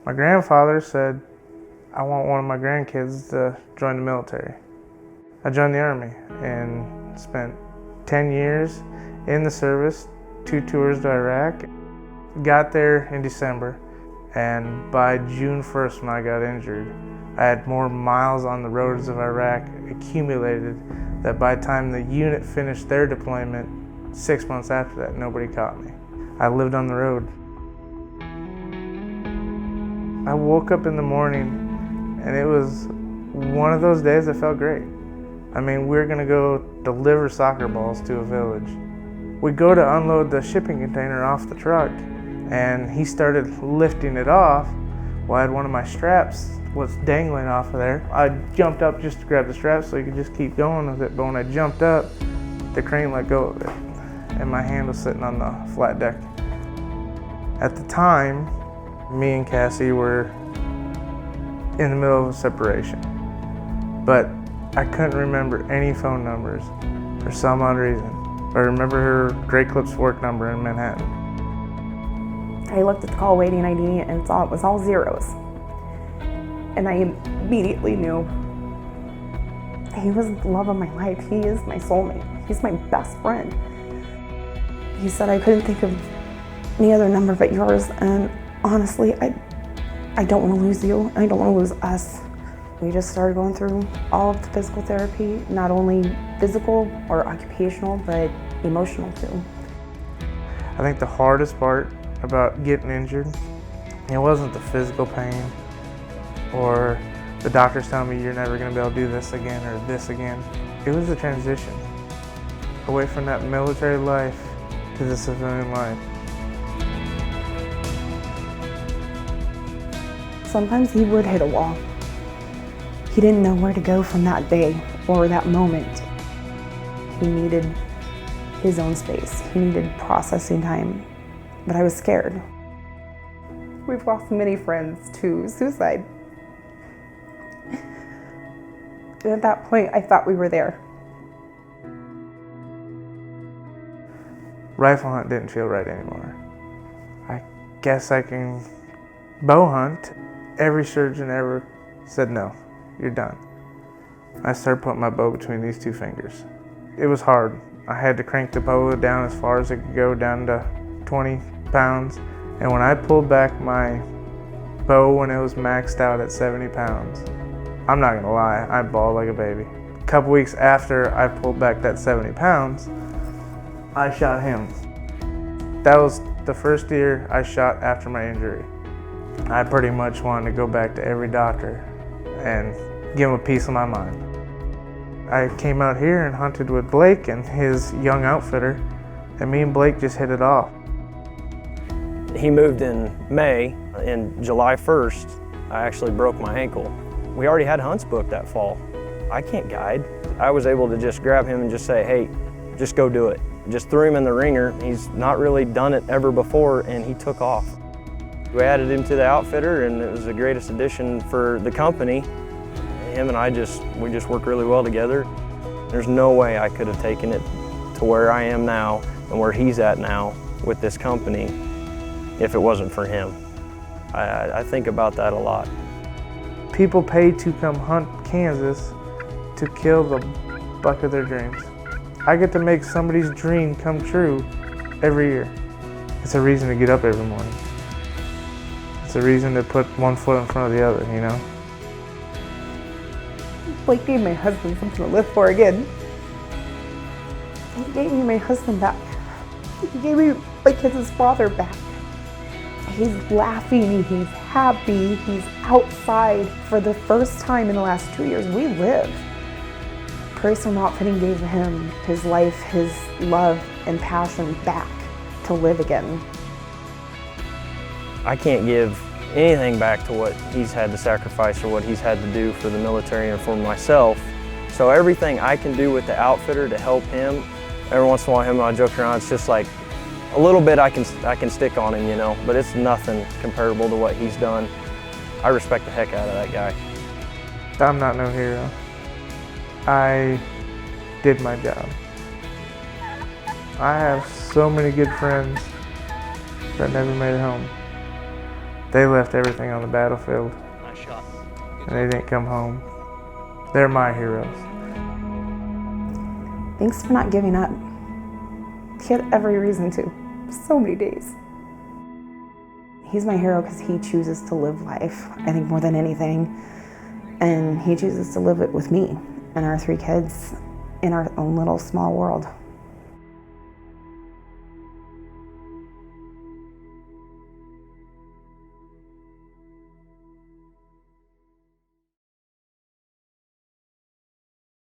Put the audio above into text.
My grandfather said, I want one of my grandkids to join the military. I joined the Army and spent 10 years in the service, 2 tours to Iraq. Got there in December, and by June 1st when I got injured, I had more miles on the roads of Iraq accumulated that by the time the unit finished their deployment, 6 months after that, nobody caught me. I lived on the road. I woke up in the morning and it was one of those days that felt great. I mean, we were gonna go deliver soccer balls to a village. We go to unload the shipping container off the truck and he started lifting it off. Well, I had one of my straps was dangling off of there. I jumped up just to grab the strap so he could just keep going with it, but when I jumped up, the crane let go of it and my hand was sitting on the flat deck. At the time, me and Cassie were in the middle of a separation, but I couldn't remember any phone numbers for some odd reason. I remember her Great Clips work number in Manhattan. I looked at the call waiting ID and saw it was all zeros. And I immediately knew he was the love of my life. He is my soulmate. He's my best friend. He said I couldn't think of any other number but yours, and honestly, I don't want to lose you. I don't want to lose us. We just started going through all of the physical therapy, not only physical or occupational, but emotional too. I think the hardest part about getting injured, it wasn't the physical pain or the doctors telling me you're never going to be able to do this again or this again. It was the transition away from that military life to the civilian life. Sometimes he would hit a wall. He didn't know where to go from that day or that moment. He needed his own space. He needed processing time, but I was scared. We've lost many friends to suicide. And at that point, I thought we were there. Rifle hunt didn't feel right anymore. I guess I can bow hunt. Every surgeon ever said, no, you're done. I started putting my bow between these two fingers. It was hard. I had to crank the bow down as far as it could go, down to 20 pounds. And when I pulled back my bow when it was maxed out at 70 pounds, I'm not gonna lie, I bawled like a baby. A couple weeks after I pulled back that 70 pounds, I shot him. That was the first deer I shot after my injury. I pretty much wanted to go back to every doctor and give him a piece of my mind. I came out here and hunted with Blake and his young outfitter, and me and Blake just hit it off. He moved in May, and July 1st, I actually broke my ankle. We already had hunts booked that fall. I can't guide. I was able to just grab him and just say, hey, just go do it. Just threw him in the ringer. He's not really done it ever before, and he took off. We added him to the outfitter, and it was the greatest addition for the company. Him and I we just work really well together. There's no way I could have taken it to where I am now and where he's at now with this company if it wasn't for him. I think about that a lot. People pay to come hunt Kansas to kill the buck of their dreams. I get to make somebody's dream come true every year. It's a reason to get up every morning. It's a reason to put one foot in front of the other, you know? Blake gave my husband something to live for again. He gave me my husband back. He gave me my kids' father back. He's laughing, he's happy, he's outside. For the first time in the last 2 years, we live. Personal Outfitting gave him his life, his love, and passion back to live again. I can't give anything back to what he's had to sacrifice or what he's had to do for the military and for myself. So everything I can do with the outfitter to help him, every once in a while him and I joke around, it's just like a little bit I can stick on him, you know, but it's nothing comparable to what he's done. I respect the heck out of that guy. I'm not no hero. I did my job. I have so many good friends that never made it home. They left everything on the battlefield, Nice shot. and they didn't come home. They're my heroes. Thanks for not giving up. He had every reason to. So many days. He's my hero because he chooses to live life, I think, more than anything. And he chooses to live it with me and our 3 kids in our own little small world.